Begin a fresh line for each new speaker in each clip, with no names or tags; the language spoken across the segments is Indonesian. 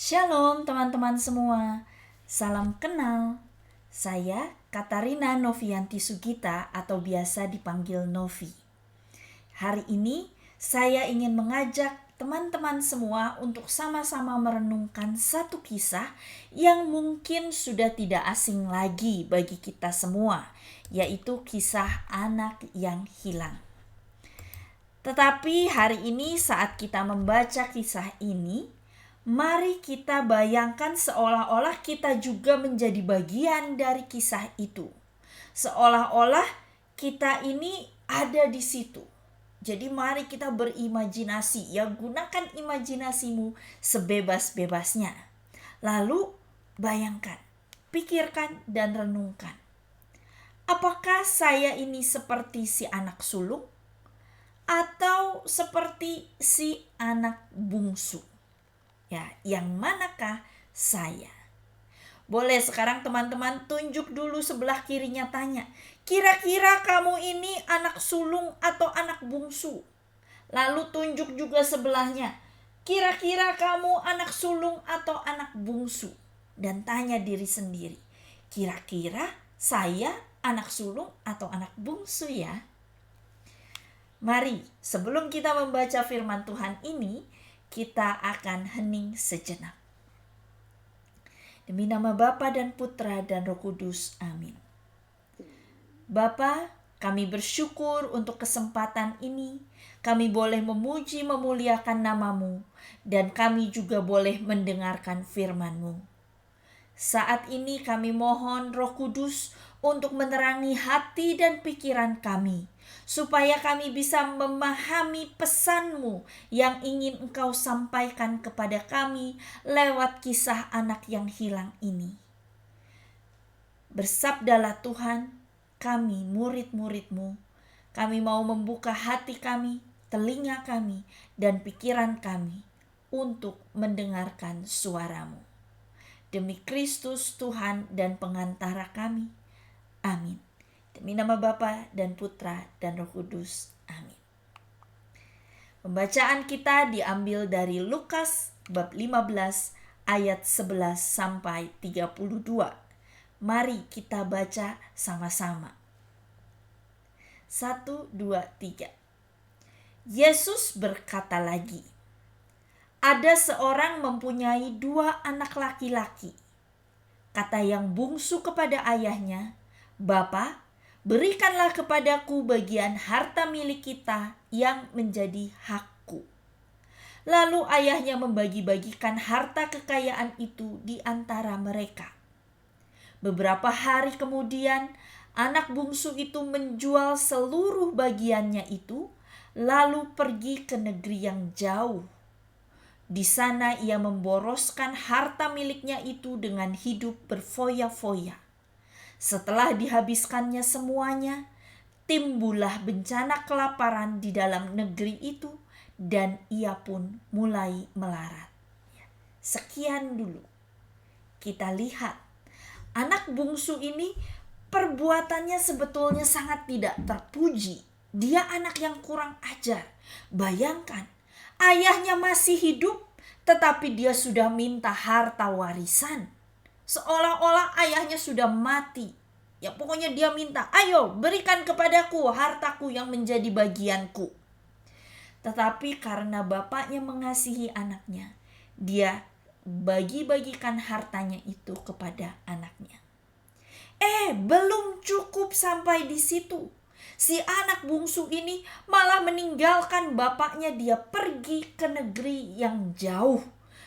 Shalom teman-teman semua, salam kenal. Saya Katarina Novianti Sugita atau biasa dipanggil Novi. Hari ini saya ingin mengajak teman-teman semua untuk sama-sama merenungkan satu kisah yang mungkin sudah tidak asing lagi bagi kita semua, yaitu kisah anak yang hilang. Tetapi hari ini saat kita membaca kisah ini, mari kita bayangkan seolah-olah kita juga menjadi bagian dari kisah itu. Seolah-olah kita ini ada di situ. Jadi mari kita berimajinasi, ya gunakan imajinasimu sebebas-bebasnya. Lalu bayangkan, pikirkan dan renungkan. Apakah saya ini seperti si anak sulung atau seperti si anak bungsu? Ya, yang manakah saya? Boleh sekarang teman-teman tunjuk dulu sebelah kirinya, tanya, kira-kira kamu ini anak sulung atau anak bungsu? Lalu tunjuk juga sebelahnya, kira-kira kamu anak sulung atau anak bungsu? Dan tanya diri sendiri, kira-kira saya anak sulung atau anak bungsu ya? Mari sebelum kita membaca firman Tuhan ini, kita akan hening sejenak. Demi nama Bapa dan Putra dan Roh Kudus, amin. Bapa, kami bersyukur untuk kesempatan ini. Kami boleh memuji memuliakan nama-Mu, dan kami juga boleh mendengarkan firman-Mu. Saat ini kami mohon Roh Kudus untuk menerangi hati dan pikiran kami, supaya kami bisa memahami pesan-Mu yang ingin Engkau sampaikan kepada kami lewat kisah anak yang hilang ini. Bersabdalah Tuhan, kami murid-murid-Mu, kami mau membuka hati kami, telinga kami, dan pikiran kami untuk mendengarkan suara-Mu. Demi Kristus Tuhan dan pengantara kami, amin. Demi nama Bapa dan Putra dan Roh Kudus, amin. Pembacaan kita diambil dari Lukas bab 15 ayat 11 sampai 32. Mari kita baca sama-sama. 1, 2, 3. Yesus berkata lagi, ada seorang mempunyai 2 anak laki-laki. Kata yang bungsu kepada ayahnya, Bapa, berikanlah kepadaku bagian harta milik kita yang menjadi hakku. Lalu ayahnya membagi-bagikan harta kekayaan itu di antara mereka. Beberapa hari kemudian, anak bungsu itu menjual seluruh bagiannya itu, lalu pergi ke negeri yang jauh. Di sana ia memboroskan harta miliknya itu dengan hidup berfoya-foya. Setelah dihabiskannya semuanya, timbullah bencana kelaparan di dalam negeri itu dan ia pun mulai melarat. Sekian dulu. Kita lihat, anak bungsu ini perbuatannya sebetulnya sangat tidak terpuji. Dia anak yang kurang ajar. Bayangkan, ayahnya masih hidup, tetapi dia sudah minta harta warisan. Seolah-olah ayahnya sudah mati. Ya pokoknya dia minta, ayo berikan kepadaku hartaku yang menjadi bagianku. Tetapi karena bapaknya mengasihi anaknya, dia bagi-bagikan hartanya itu kepada anaknya. Belum cukup sampai di situ. Si anak bungsu ini malah meninggalkan bapaknya, dia pergi ke negeri yang jauh.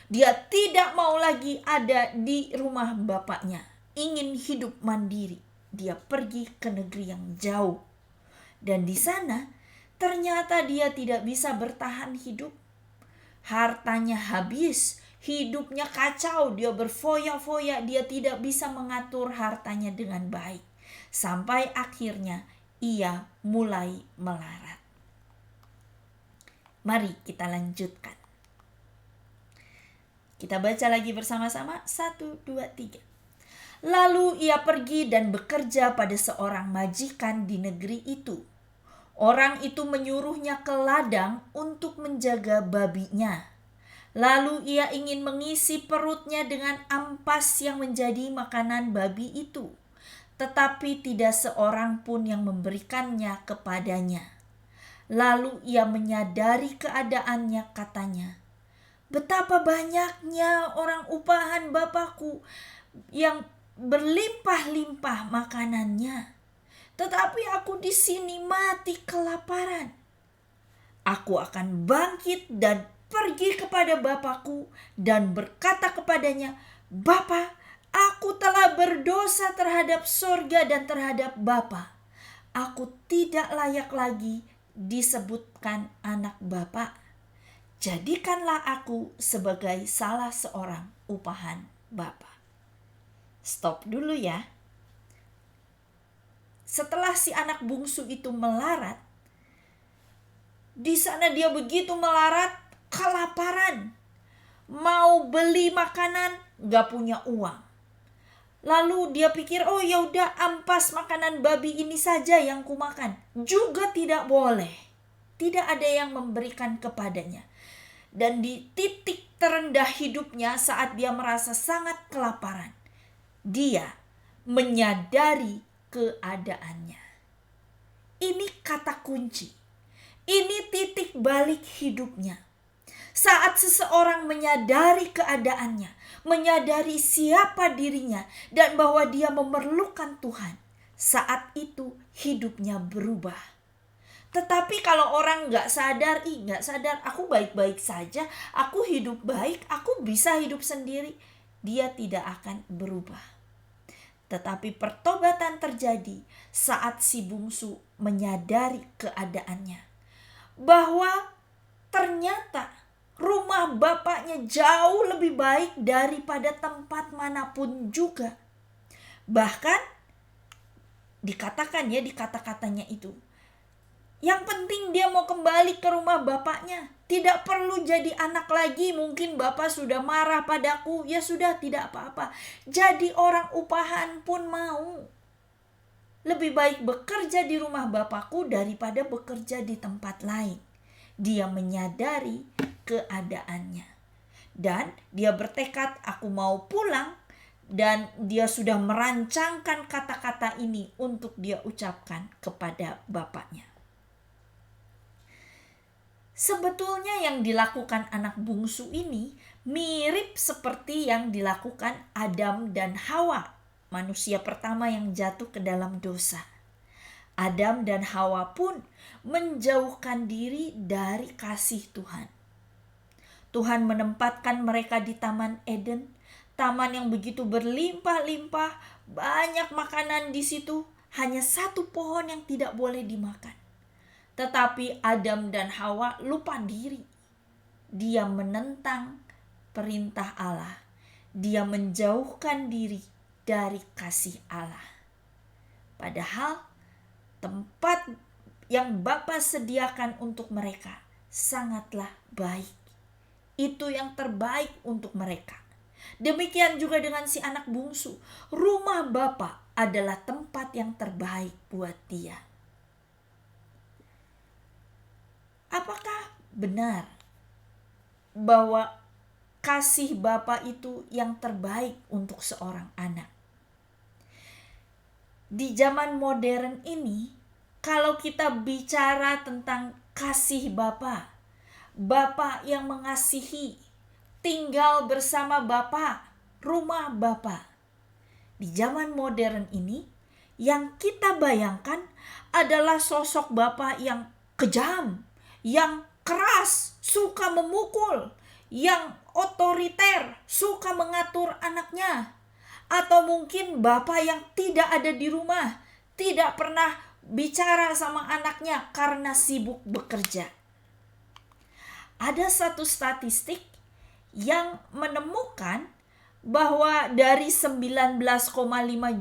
Dia tidak mau lagi ada di rumah bapaknya, ingin hidup mandiri. Dia pergi ke negeri yang jauh. Dan di sana ternyata dia tidak bisa bertahan hidup. Hartanya habis, hidupnya kacau, dia berfoya-foya, dia tidak bisa mengatur hartanya dengan baik. Sampai akhirnya ia mulai melarat. Mari kita lanjutkan. Kita baca lagi bersama-sama. 1, 2, 3. Lalu ia pergi dan bekerja pada seorang majikan di negeri itu. Orang itu menyuruhnya ke ladang untuk menjaga babinya. Lalu ia ingin mengisi perutnya dengan ampas yang menjadi makanan babi itu. Tetapi tidak seorang pun yang memberikannya kepadanya. Lalu ia menyadari keadaannya, katanya, "Betapa banyaknya orang upahan Bapakku yang berlimpah-limpah makanannya. Tetapi aku di sini mati kelaparan. Aku akan bangkit dan pergi kepada Bapakku dan berkata kepadanya, Bapa, aku telah berdosa terhadap sorga dan terhadap Bapa. Aku tidak layak lagi disebutkan anak Bapa. Jadikanlah aku sebagai salah seorang upahan Bapa." Stop dulu ya. Setelah si anak bungsu itu melarat, di sana dia begitu melarat, kelaparan. Mau beli makanan, gak punya uang. Lalu dia pikir, oh ya udah, ampas makanan babi ini saja yang kumakan. Juga tidak boleh. Tidak ada yang memberikan kepadanya. Dan di titik terendah hidupnya saat dia merasa sangat kelaparan, dia menyadari keadaannya. Ini kata kunci. Ini titik balik hidupnya. Saat seseorang menyadari keadaannya, menyadari siapa dirinya, dan bahwa dia memerlukan Tuhan, saat itu hidupnya berubah. Tetapi kalau orang gak sadar, aku baik-baik saja, aku hidup baik, aku bisa hidup sendiri, dia tidak akan berubah. Tetapi pertobatan terjadi saat si bungsu menyadari keadaannya, bahwa ternyata rumah bapaknya jauh lebih baik daripada tempat manapun juga. Bahkan dikatakan ya, di kata-katanya itu, yang penting dia mau kembali ke rumah bapaknya. Tidak perlu jadi anak lagi. Mungkin bapak sudah marah padaku. Ya sudah, tidak apa-apa. Jadi orang upahan pun mau. Lebih baik bekerja di rumah bapakku daripada bekerja di tempat lain. Dia menyadari keadaannya. Dan dia bertekad, aku mau pulang. Dan dia sudah merancangkan kata-kata ini untuk dia ucapkan kepada bapaknya. Sebetulnya yang dilakukan anak bungsu ini mirip seperti yang dilakukan Adam dan Hawa, manusia pertama yang jatuh ke dalam dosa. Adam dan Hawa pun menjauhkan diri dari kasih Tuhan. Tuhan menempatkan mereka di Taman Eden, taman yang begitu berlimpah-limpah, banyak makanan di situ, hanya satu pohon yang tidak boleh dimakan. Tetapi Adam dan Hawa lupa diri. Dia menentang perintah Allah. Dia menjauhkan diri dari kasih Allah. Padahal tempat yang Bapa sediakan untuk mereka sangatlah baik. Itu yang terbaik untuk mereka. Demikian juga dengan si anak bungsu. Rumah Bapa adalah tempat yang terbaik buat dia. Apakah benar bahwa kasih Bapa itu yang terbaik untuk seorang anak? Di zaman modern ini, kalau kita bicara tentang kasih Bapa, Bapa yang mengasihi, tinggal bersama Bapa, rumah Bapa. Di zaman modern ini, yang kita bayangkan adalah sosok Bapa yang kejam, yang keras, suka memukul, yang otoriter, suka mengatur anaknya. Atau mungkin bapak yang tidak ada di rumah, tidak pernah bicara sama anaknya karena sibuk bekerja. Ada satu statistik yang menemukan bahwa dari 19,5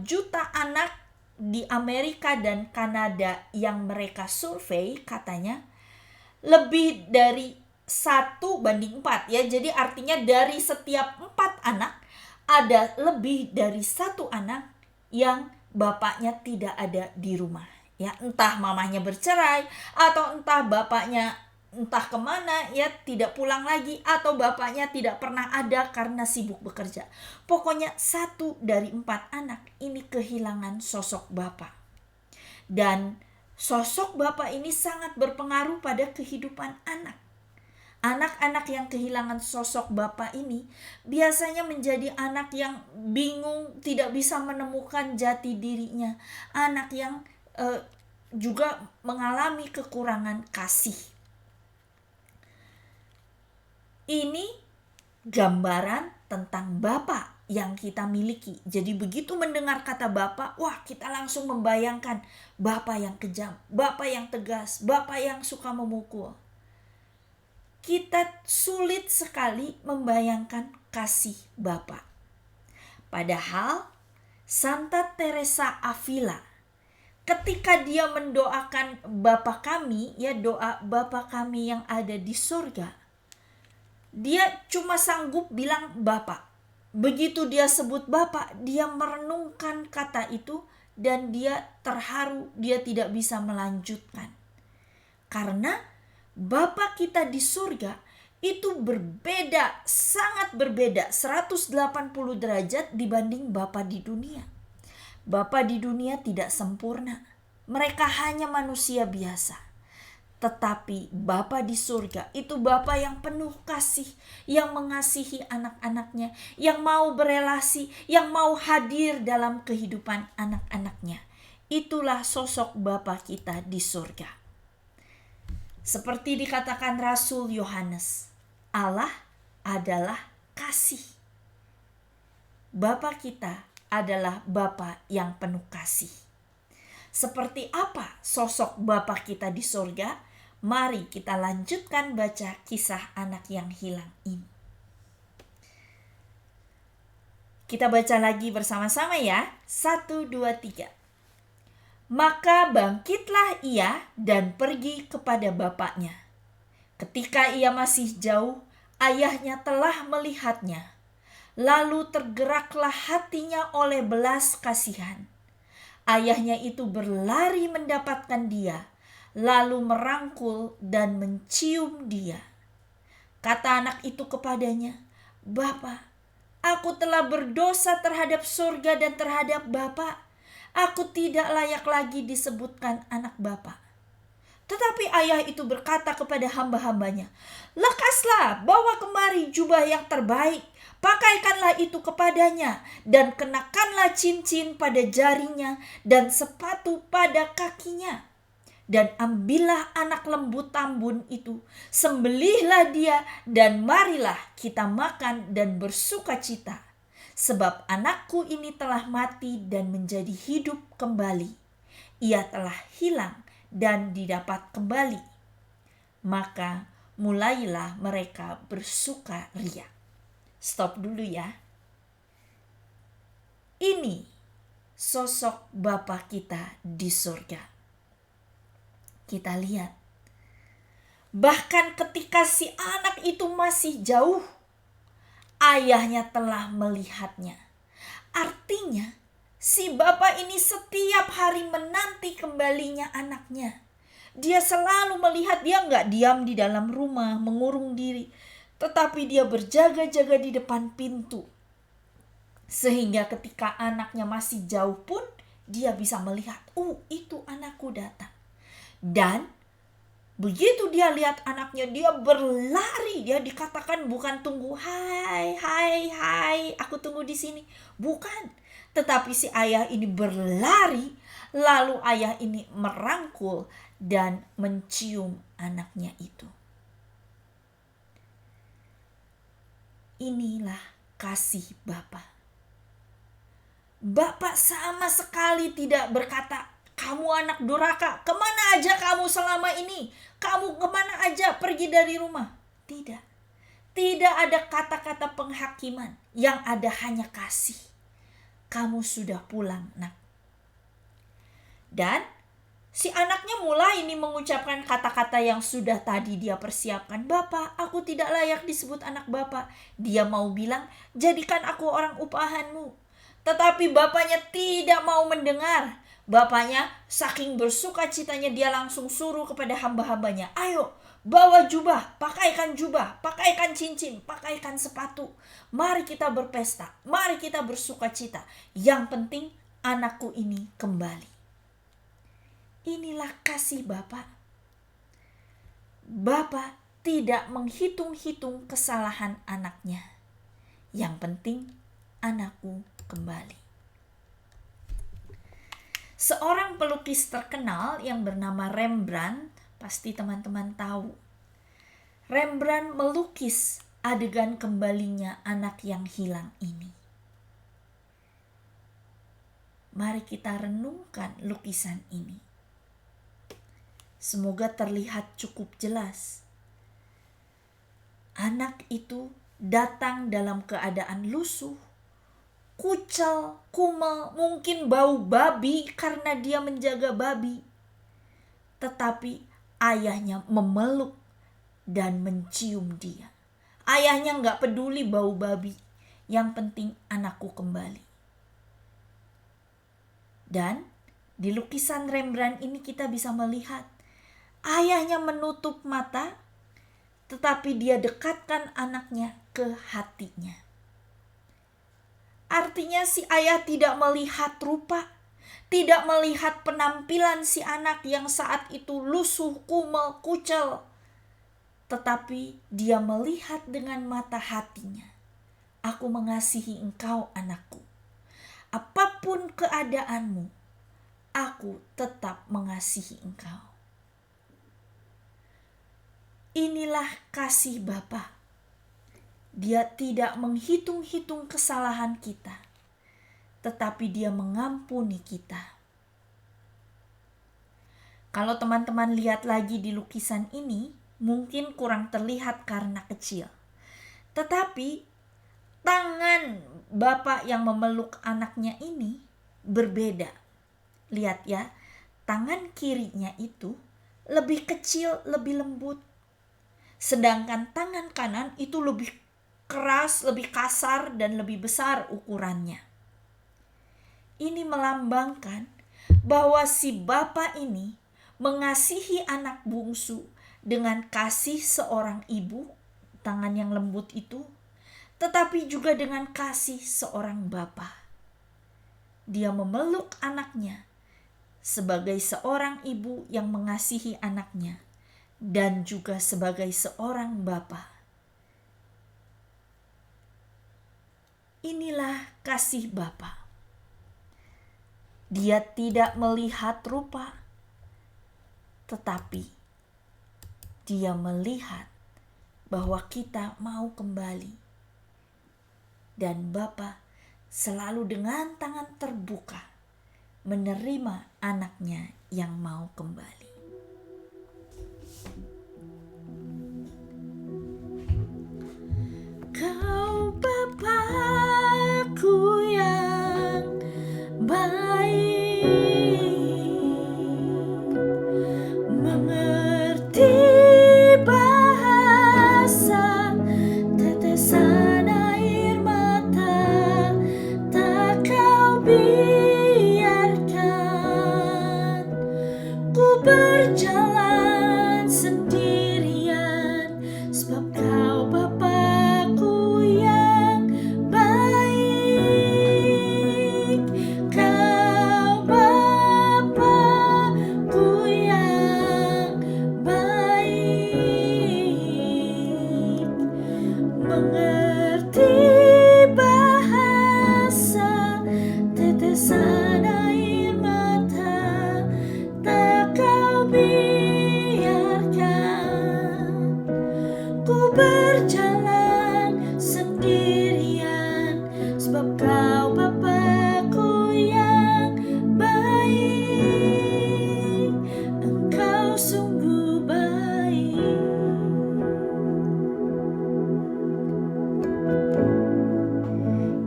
juta anak di Amerika dan Kanada yang mereka survei, katanya lebih dari 1:4 ya. Jadi artinya dari setiap 4 anak ada lebih dari 1 anak yang bapaknya tidak ada di rumah. Ya, entah mamanya bercerai atau entah bapaknya entah kemana, ya tidak pulang lagi, atau bapaknya tidak pernah ada karena sibuk bekerja. Pokoknya 1 dari 4 anak ini kehilangan sosok bapak. Dan sosok bapak ini sangat berpengaruh pada kehidupan anak. Anak-anak yang kehilangan sosok bapak ini biasanya menjadi anak yang bingung, tidak bisa menemukan jati dirinya. Anak yang juga mengalami kekurangan kasih. Ini gambaran tentang Bapa yang kita miliki. Jadi begitu mendengar kata Bapa, wah kita langsung membayangkan Bapa yang kejam, Bapa yang tegas, Bapa yang suka memukul. Kita sulit sekali membayangkan kasih Bapa. Padahal Santa Teresa Avila, ketika dia mendoakan Bapa kami, ya doa Bapa kami yang ada di surga, dia cuma sanggup bilang Bapa. Begitu dia sebut Bapa, dia merenungkan kata itu dan dia terharu, dia tidak bisa melanjutkan. Karena Bapa kita di surga itu berbeda, sangat berbeda, 180 derajat dibanding Bapa di dunia. Bapa di dunia tidak sempurna, mereka hanya manusia biasa. Tetapi Bapa di surga itu Bapa yang penuh kasih, yang mengasihi anak-anaknya, yang mau berelasi, yang mau hadir dalam kehidupan anak-anaknya. Itulah sosok Bapa kita di surga. Seperti dikatakan Rasul Yohanes, Allah adalah kasih. Bapa kita adalah Bapa yang penuh kasih. Seperti apa sosok Bapa kita di surga? Mari kita lanjutkan baca kisah anak yang hilang ini. Kita baca lagi bersama-sama ya. 1, 2, 3. Maka bangkitlah ia dan pergi kepada bapaknya. Ketika ia masih jauh, ayahnya telah melihatnya. Lalu tergeraklah hatinya oleh belas kasihan. Ayahnya itu berlari mendapatkan dia, lalu merangkul dan mencium dia. Kata anak itu kepadanya, "Bapa, aku telah berdosa terhadap surga dan terhadap Bapa. Aku tidak layak lagi disebutkan anak Bapa." Tetapi ayah itu berkata kepada hamba-hambanya, "Lekaslah, bawa kemari jubah yang terbaik, pakaikanlah itu kepadanya, dan kenakanlah cincin pada jarinya dan sepatu pada kakinya. Dan ambillah anak lembu tambun itu, sembelihlah dia, dan marilah kita makan dan bersukacita. Sebab anakku ini telah mati dan menjadi hidup kembali. Ia telah hilang dan didapat kembali." Maka mulailah mereka bersukaria. Stop dulu ya. Ini sosok Bapa kita di surga. Kita lihat. Bahkan ketika si anak itu masih jauh, ayahnya telah melihatnya. Artinya, si Bapa ini setiap hari menanti kembalinya anaknya. Dia selalu melihat, dia nggak diam di dalam rumah, mengurung diri. Tetapi dia berjaga-jaga di depan pintu. Sehingga ketika anaknya masih jauh pun, dia bisa melihat, itu anakku datang. Dan begitu dia lihat anaknya, dia berlari. Dia dikatakan bukan tunggu, hai, aku tunggu di sini. Bukan. Tetapi si ayah ini berlari, lalu ayah ini merangkul dan mencium anaknya itu. Inilah kasih Bapa. Bapa sama sekali tidak berkata, "Kamu anak durhaka, kemana aja kamu selama ini? Kamu kemana aja pergi dari rumah?" Tidak. Tidak ada kata-kata penghakiman. Yang ada hanya kasih. "Kamu sudah pulang, nak." Dan si anaknya mulai ini mengucapkan kata-kata yang sudah tadi dia persiapkan. "Bapa, aku tidak layak disebut anak Bapa." Dia mau bilang, "Jadikan aku orang upahanmu." Tetapi bapaknya tidak mau mendengar. Bapaknya saking bersukacitanya, dia langsung suruh kepada hamba-hambanya, "Ayo, Bawa jubah, pakaikan cincin, pakaikan sepatu. Mari kita berpesta, mari kita bersuka cita. Yang penting anakku ini kembali. Inilah kasih Bapa. Bapa tidak menghitung-hitung kesalahan anaknya. Yang penting anakku kembali. Seorang pelukis terkenal yang bernama Rembrandt, pasti teman-teman tahu. Rembrandt melukis adegan kembalinya anak yang hilang ini. Mari kita renungkan lukisan ini. Semoga terlihat cukup jelas. Anak itu datang dalam keadaan lusuh, kucel, kumel, mungkin bau babi karena dia menjaga babi. Tetapi ayahnya memeluk dan mencium dia. Ayahnya gak peduli bau babi, yang penting anakku kembali. Dan di lukisan Rembrandt ini kita bisa melihat ayahnya menutup mata, tetapi dia dekatkan anaknya ke hatinya. Artinya si ayah tidak melihat rupa, tidak melihat penampilan si anak yang saat itu lusuh, kumel, kucel. Tetapi dia melihat dengan mata hatinya. Aku mengasihi engkau anakku. Apapun keadaanmu, aku tetap mengasihi engkau. Inilah kasih Bapa. Dia tidak menghitung-hitung kesalahan kita, tetapi dia mengampuni kita. Kalau teman-teman lihat lagi di lukisan ini, mungkin kurang terlihat karena kecil. Tetapi tangan Bapak yang memeluk anaknya ini berbeda. Lihat ya, tangan kirinya itu lebih kecil, lebih lembut. Sedangkan tangan kanan itu lebih keras, lebih kasar, dan lebih besar ukurannya. Ini melambangkan bahwa si Bapa ini mengasihi anak bungsu dengan kasih seorang ibu, tangan yang lembut itu, tetapi juga dengan kasih seorang bapa. Dia memeluk anaknya sebagai seorang ibu yang mengasihi anaknya, dan juga sebagai seorang bapa. Inilah kasih Bapa. Dia tidak melihat rupa, tetapi dia melihat bahwa kita mau kembali. Dan Bapa selalu dengan tangan terbuka menerima anaknya yang mau kembali. Kau Bapa-Ku yang baik, mengerti bahasa tetesan air mata, tak Kau biarkan ku berjalan sendirian, sebab Kau Bapa-Ku yang baik. Kau Bapa-Ku yang baik, mengerti bahasa tetesan air mata, tak Kau biarkan ku berjalan sendirian, sebab Kau Bapa-Ku yang baik. Engkau sungguh baik.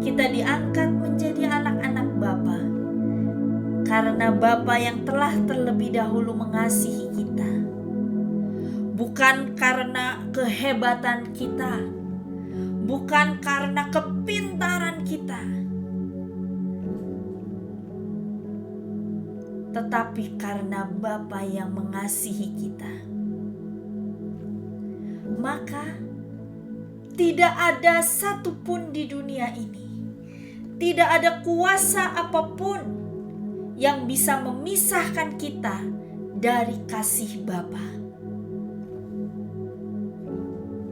Kita diangkat menjadi anak-anak Bapa karena Bapa yang telah terlebih dahulu mengasihi kita. Bukan karena kehebatan kita, bukan karena kepintaran kita, tetapi karena Bapa yang mengasihi kita. maka tidak ada satupun di dunia ini, tidak ada kuasa apapun yang bisa memisahkan kita dari kasih Bapa.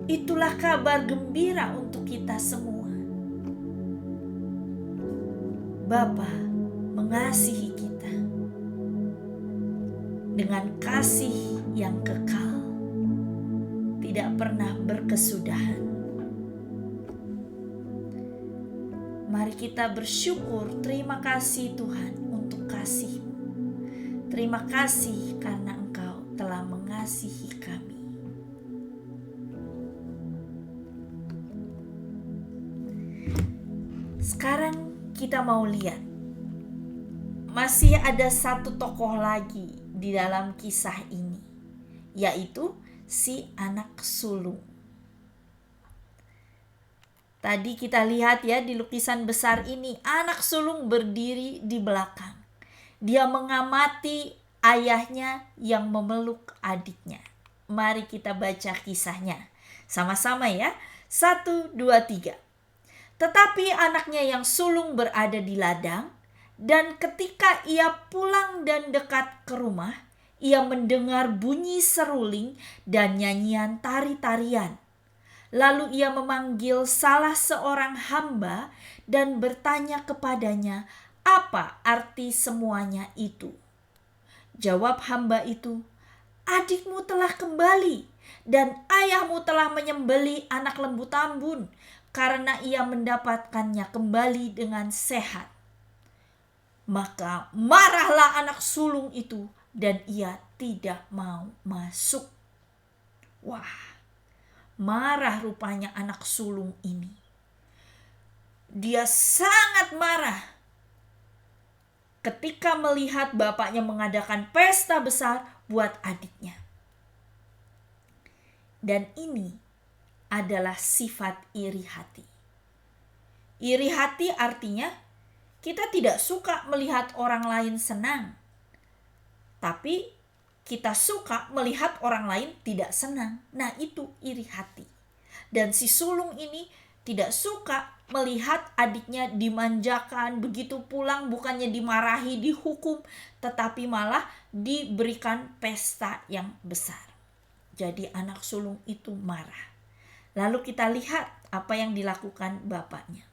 Itulah kabar gembira untuk kita semua. Bapa mengasihi kita dengan kasih yang kekal, tidak pernah berkesudahan. Mari kita bersyukur, terima kasih Tuhan untuk kasih-Mu. Terima kasih karena Engkau telah mengasihi kami. Sekarang kita mau lihat, masih ada satu tokoh lagi di dalam kisah ini, yaitu si anak sulung. Tadi kita lihat ya di lukisan besar ini, anak sulung berdiri di belakang. Dia mengamati ayahnya yang memeluk adiknya. Mari kita baca kisahnya sama-sama ya. 1, 2, 3. Tetapi anaknya yang sulung berada di ladang, dan ketika ia pulang dan dekat ke rumah, ia mendengar bunyi seruling dan nyanyian tari-tarian. Lalu ia memanggil salah seorang hamba dan bertanya kepadanya, apa arti semuanya itu? Jawab hamba itu, adikmu telah kembali dan ayahmu telah menyembelih anak lembu tambun karena ia mendapatkannya kembali dengan sehat. Maka marahlah anak sulung itu dan ia tidak mau masuk. Wah, marah rupanya anak sulung ini. Dia sangat marah ketika melihat bapaknya mengadakan pesta besar buat adiknya. Dan ini adalah sifat iri hati. Iri hati artinya kita tidak suka melihat orang lain senang, tapi kita suka melihat orang lain tidak senang. Nah, itu iri hati. Dan si sulung ini tidak suka melihat adiknya dimanjakan, begitu pulang bukannya dimarahi, dihukum, tetapi malah diberikan pesta yang besar. Jadi anak sulung itu marah. Lalu kita lihat apa yang dilakukan bapaknya.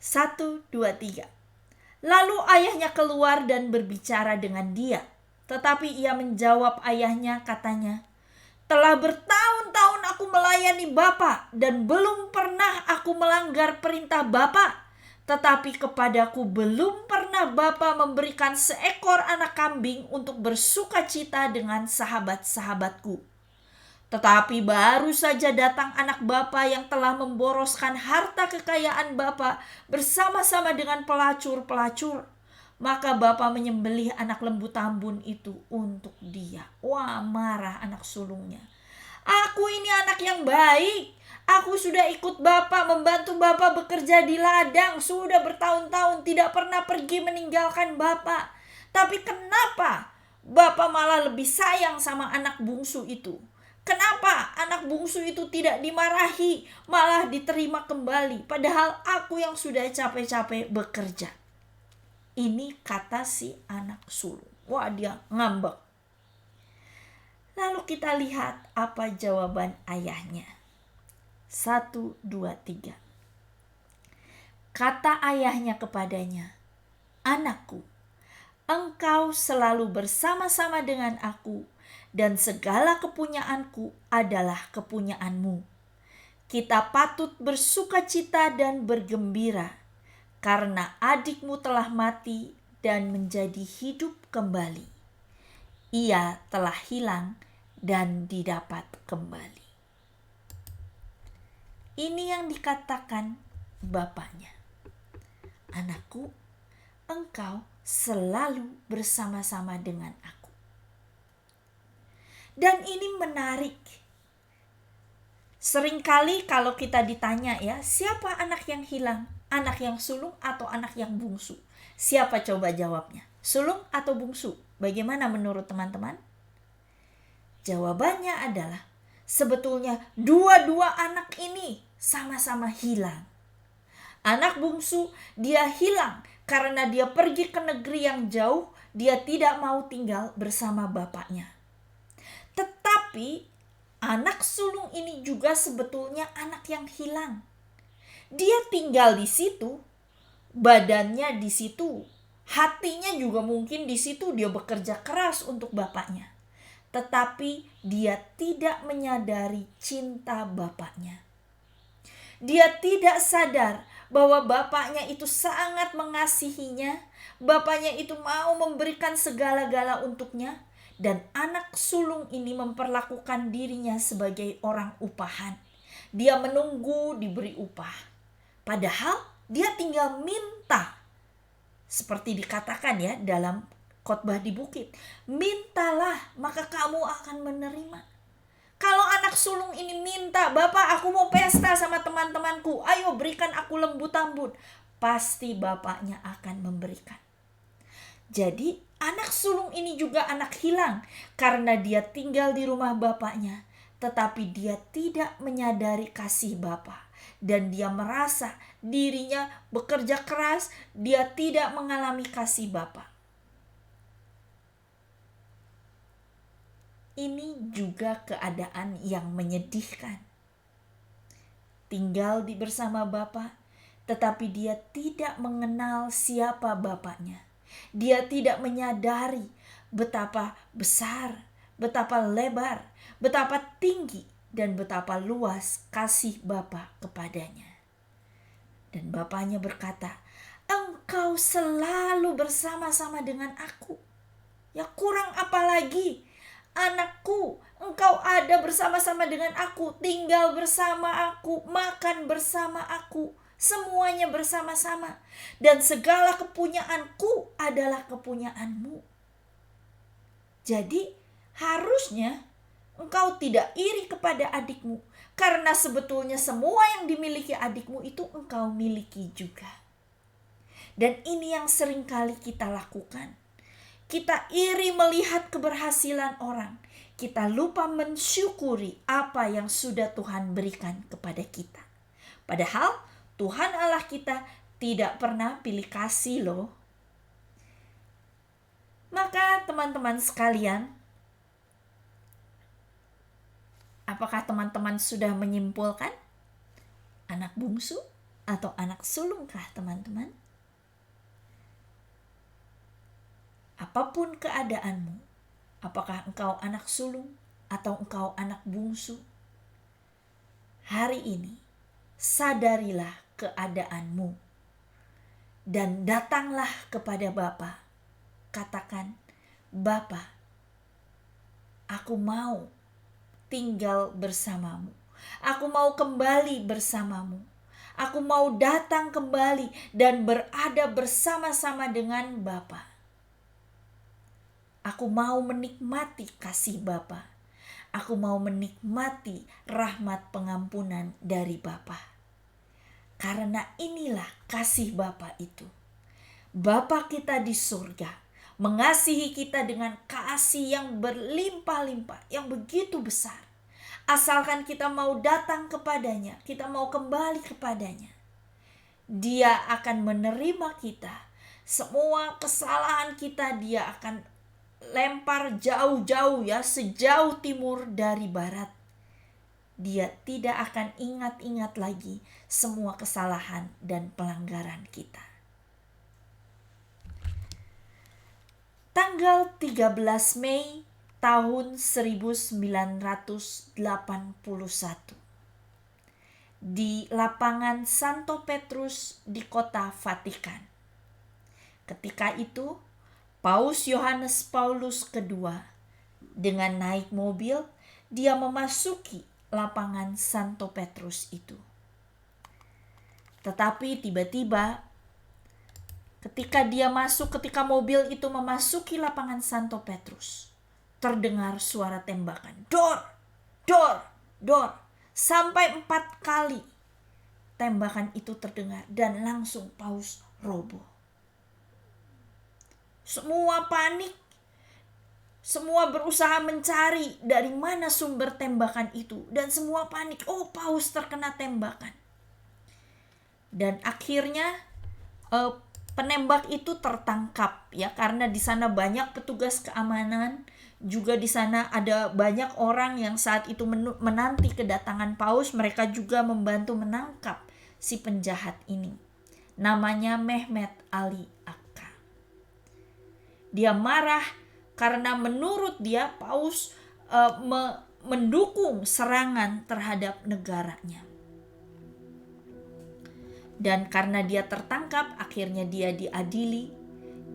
1, 2, 3. Lalu ayahnya keluar dan berbicara dengan dia. Tetapi ia menjawab ayahnya, katanya, telah bertahun-tahun aku melayani Bapa dan belum pernah aku melanggar perintah Bapa. Tetapi kepadaku belum pernah Bapa memberikan seekor anak kambing untuk bersukacita dengan sahabat-sahabatku. Tetapi baru saja datang anak Bapa yang telah memboroskan harta kekayaan Bapa bersama-sama dengan pelacur-pelacur. Maka Bapa menyembelih anak lembu tambun itu untuk dia. Wah, marah anak sulungnya. Aku ini anak yang baik. Aku sudah ikut Bapa, membantu Bapa bekerja di ladang. Sudah bertahun-tahun tidak pernah pergi meninggalkan Bapa. Tapi kenapa Bapa malah lebih sayang sama anak bungsu itu? Kenapa anak bungsu itu tidak dimarahi, malah diterima kembali? Padahal aku yang sudah capek-capek bekerja. Ini kata si anak sulung. Wah, dia ngambek. Lalu kita lihat apa jawaban ayahnya. 1, 2, 3. Kata ayahnya kepadanya, anakku, engkau selalu bersama-sama dengan aku dan segala kepunyaanku adalah kepunyaanmu. Kita patut bersukacita dan bergembira karena adikmu telah mati dan menjadi hidup kembali. Ia telah hilang dan didapat kembali. Ini yang dikatakan bapaknya. Anakku, engkau selalu bersama-sama dengan aku. Dan ini menarik. Seringkali kalau kita ditanya ya, siapa anak yang hilang? Anak yang sulung atau anak yang bungsu? Siapa coba jawabnya? Sulung atau bungsu? Bagaimana menurut teman-teman? Jawabannya adalah sebetulnya dua-dua anak ini sama-sama hilang. Anak bungsu dia hilang karena dia pergi ke negeri yang jauh, dia tidak mau tinggal bersama bapaknya. Tetapi anak sulung ini juga sebetulnya anak yang hilang. Dia tinggal di situ, badannya di situ, hatinya juga mungkin di situ, dia bekerja keras untuk bapaknya. Tetapi dia tidak menyadari cinta bapaknya. Dia tidak sadar bahwa bapaknya itu sangat mengasihinya, bapaknya itu mau memberikan segala-gala untuknya, dan anak sulung ini memperlakukan dirinya sebagai orang upahan. Dia menunggu diberi upah, padahal dia tinggal minta. Seperti dikatakan ya dalam khotbah di bukit, mintalah maka kamu akan menerima. Kalau anak sulung ini minta, "Bapak, aku mau pesta sama teman-temanku, ayo berikan aku lembu tambun," pasti bapaknya akan memberikan. Jadi anak sulung ini juga anak hilang karena dia tinggal di rumah bapaknya, tetapi dia tidak menyadari kasih bapa, dan dia merasa dirinya bekerja keras, dia tidak mengalami kasih bapa. Ini juga keadaan yang menyedihkan. Tinggal bersama bapa, tetapi dia tidak mengenal siapa bapaknya. Dia tidak menyadari betapa besar, betapa lebar, betapa tinggi, dan betapa luas kasih bapa kepadanya. Dan bapaknya berkata, "Engkau selalu bersama-sama dengan aku. Ya kurang apa lagi? Anakku, engkau ada bersama-sama dengan aku, tinggal bersama aku, makan bersama aku, semuanya bersama-sama. Dan segala kepunyaanku adalah kepunyaanmu." Jadi harusnya engkau tidak iri kepada adikmu, karena sebetulnya semua yang dimiliki adikmu itu engkau miliki juga. Dan ini yang seringkali kita lakukan. Kita iri melihat keberhasilan orang. Kita lupa mensyukuri apa yang sudah Tuhan berikan kepada kita. Padahal Tuhan Allah kita tidak pernah pilih kasih loh. Maka teman-teman sekalian, apakah teman-teman sudah menyimpulkan anak bungsu atau anak sulungkah teman-teman? Apapun keadaanmu, apakah engkau anak sulung atau engkau anak bungsu, hari ini sadarilah keadaanmu dan datanglah kepada Bapa. Katakan, "Bapa, aku mau tinggal bersamamu. Aku mau kembali bersamamu. Aku mau datang kembali dan berada bersama-sama dengan Bapa. Aku mau menikmati kasih Bapa. Aku mau menikmati rahmat pengampunan dari Bapa." Karena inilah kasih Bapa itu. Bapa kita di surga mengasihi kita dengan kasih yang berlimpah-limpah, yang begitu besar. Asalkan kita mau datang kepadanya, kita mau kembali kepadanya, Dia akan menerima kita. Semua kesalahan kita Dia akan lempar jauh-jauh ya, sejauh timur dari barat. Dia tidak akan ingat-ingat lagi semua kesalahan dan pelanggaran kita. Tanggal 13 Mei tahun 1981 di lapangan Santo Petrus di kota Vatikan. Ketika itu Paus Yohanes Paulus II dengan naik mobil, dia memasuki lapangan Santo Petrus itu. Tetapi tiba-tiba ketika mobil itu memasuki lapangan Santo Petrus, terdengar suara tembakan. Dor, dor, dor. Sampai 4 kali tembakan itu terdengar dan langsung Paus roboh. Semua panik. Semua berusaha mencari dari mana sumber tembakan itu. Dan semua panik, oh Paus terkena tembakan. Dan akhirnya penembak itu tertangkap ya, karena di sana banyak petugas keamanan. Juga di sana ada banyak orang yang saat itu menanti kedatangan Paus. Mereka juga membantu menangkap si penjahat ini. Namanya Mehmet Ali Akka. Dia marah karena menurut dia Paus mendukung serangan terhadap negaranya. Dan karena dia tertangkap, akhirnya dia diadili.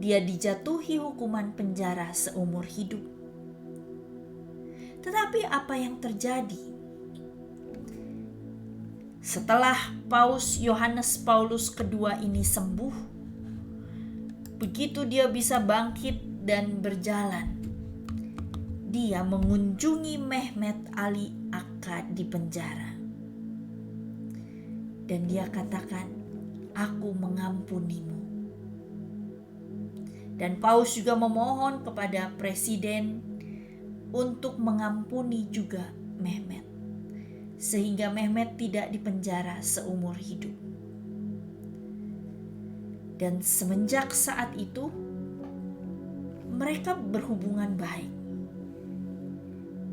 Dia dijatuhi hukuman penjara seumur hidup. Tetapi apa yang terjadi? Setelah Paus Yohanes Paulus II ini sembuh, begitu dia bisa bangkit dan berjalan, dia mengunjungi Mehmet Ali Akka di penjara. Dan dia katakan, aku mengampunimu. Dan Paus juga memohon kepada presiden untuk mengampuni juga Mehmet, sehingga Mehmet tidak dipenjara seumur hidup. Dan semenjak saat itu mereka berhubungan baik.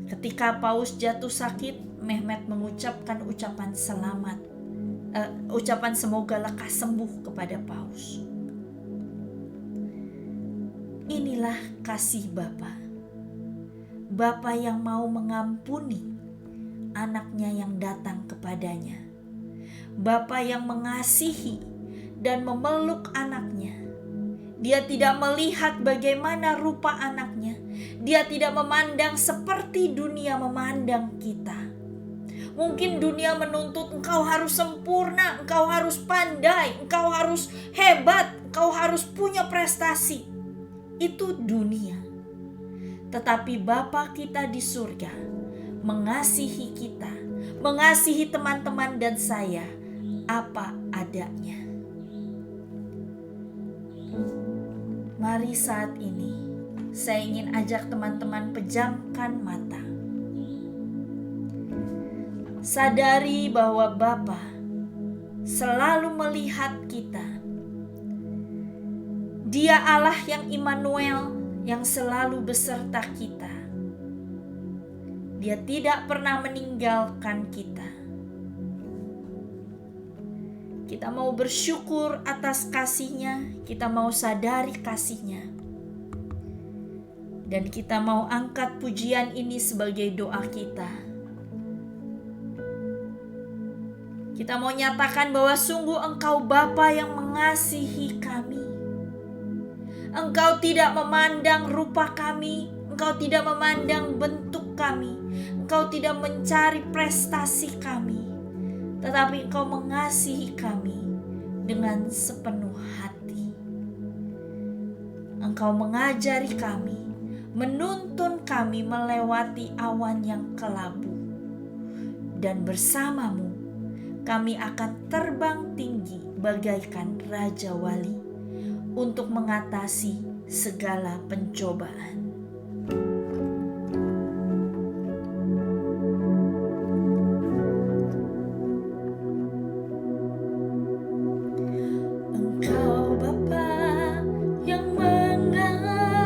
Ketika Paus jatuh sakit, Mehmet mengucapkan ucapan semoga lekas sembuh kepada Paus. Inilah kasih Bapa yang mau mengampuni anaknya yang datang kepadanya. Bapa yang mengasihi dan memeluk anaknya. Dia tidak melihat bagaimana rupa anaknya. Dia tidak memandang seperti dunia memandang kita. Mungkin dunia menuntut engkau harus sempurna, engkau harus pandai, engkau harus hebat, engkau harus punya prestasi. Itu dunia. Tetapi Bapa kita di surga mengasihi kita, mengasihi teman-teman dan saya apa adanya. Mari saat ini saya ingin ajak teman-teman pejamkan mata. Sadari bahwa Bapa selalu melihat kita. Dia Allah yang Immanuel, yang selalu beserta kita. Dia tidak pernah meninggalkan kita. Kita mau bersyukur atas kasih-Nya, kita mau sadari kasih-Nya. Dan kita mau angkat pujian ini sebagai doa kita. Kita mau nyatakan bahwa sungguh Engkau Bapa yang mengasihi kami. Engkau tidak memandang rupa kami, Engkau tidak memandang bentuk kami, Engkau tidak mencari prestasi kami, tetapi Engkau mengasihi kami dengan sepenuh hati. Engkau mengajari kami, menuntun kami melewati awan yang kelabu, dan bersamamu kami akan terbang tinggi bagaikan Raja Wali untuk mengatasi segala pencobaan. Engkau Bapa yang mengasihiku,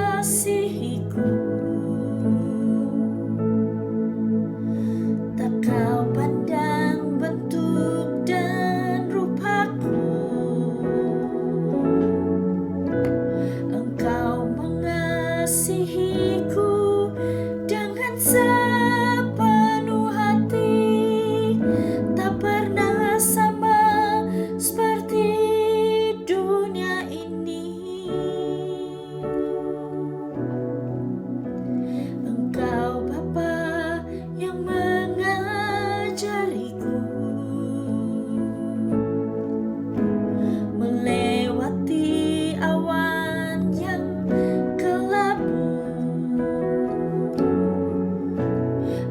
tak kau pandang bentuk dan rupaku. Engkau mengasihiku dengan sepenuh hati, tak pernah sama seperti dunia ini. Engkau Bapa yang mengajariku melewati awan yang kelabu.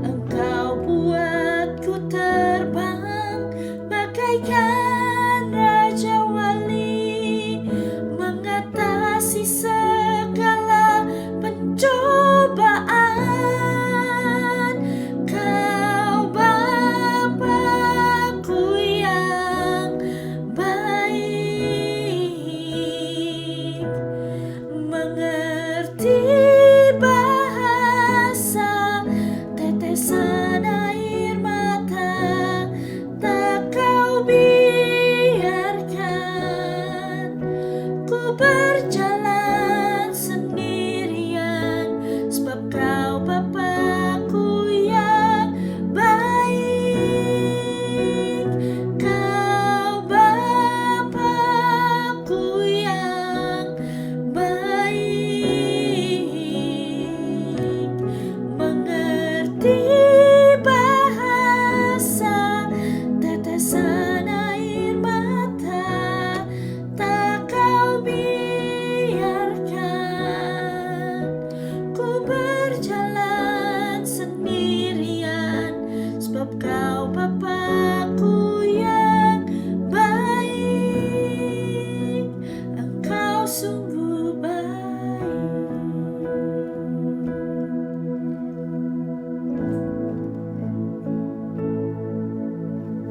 Engkau buatku terbang bagaikan Raja Wali, mengatasi segala pencobaan.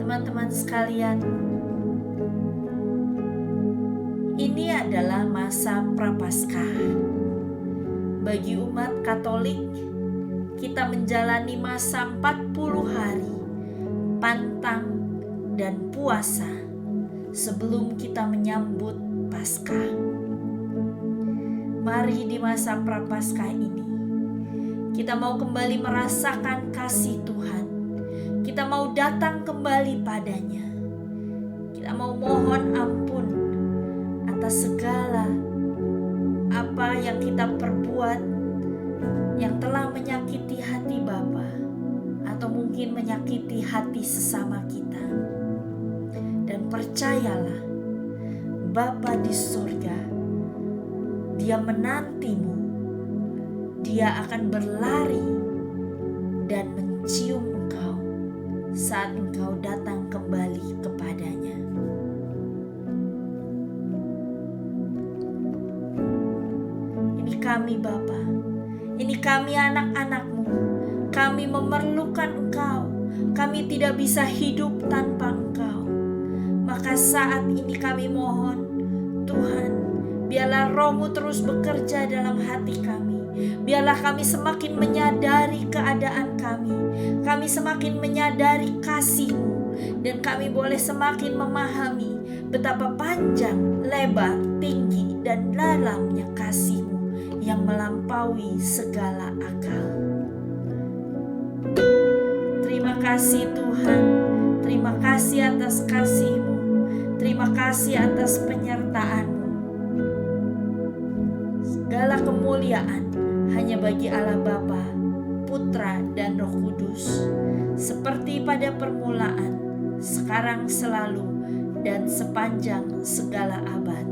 Teman-teman sekalian, ini adalah masa Prapaskah. Bagi umat Katolik, kita menjalani masa 40 hari pantang dan puasa sebelum kita menyambut Paskah. Mari di masa Prapaskah ini kita mau kembali merasakan kasih Tuhan. Kita mau datang kembali padanya. Kita mau mohon ampun atas segala apa yang kita perbuat yang telah menyakiti hati Bapa atau mungkin menyakiti hati sesama kita. Dan percayalah, Bapa di surga, Dia menantimu. Dia akan berlari dan mencium engkau saat engkau datang kembali kepadanya. Ini kami Bapa, ini kami anak-anak-Mu. Kami memerlukan Engkau. Kami tidak bisa hidup tanpa Engkau. Maka saat ini kami mohon, Tuhan, biarlah Roh-Mu terus bekerja dalam hati kami. Biarlah kami semakin menyadari keadaan kami. Kami semakin menyadari kasih-Mu. Dan kami boleh semakin memahami betapa panjang, lebar, tinggi, dan dalamnya kasih-Mu yang melampaui segala akal. Terima kasih Tuhan. Terima kasih atas kasih-Mu. Terima kasih atas penyertaan-Mu. Segala kemuliaan hanya bagi Allah Bapa, Putra, dan Roh Kudus, seperti pada permulaan, sekarang, selalu, dan sepanjang segala abad.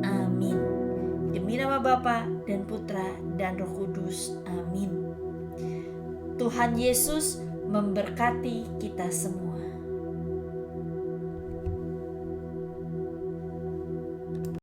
Amin. Demi nama Bapa dan Putra dan Roh Kudus. Amin. Tuhan Yesus memberkati kita semua.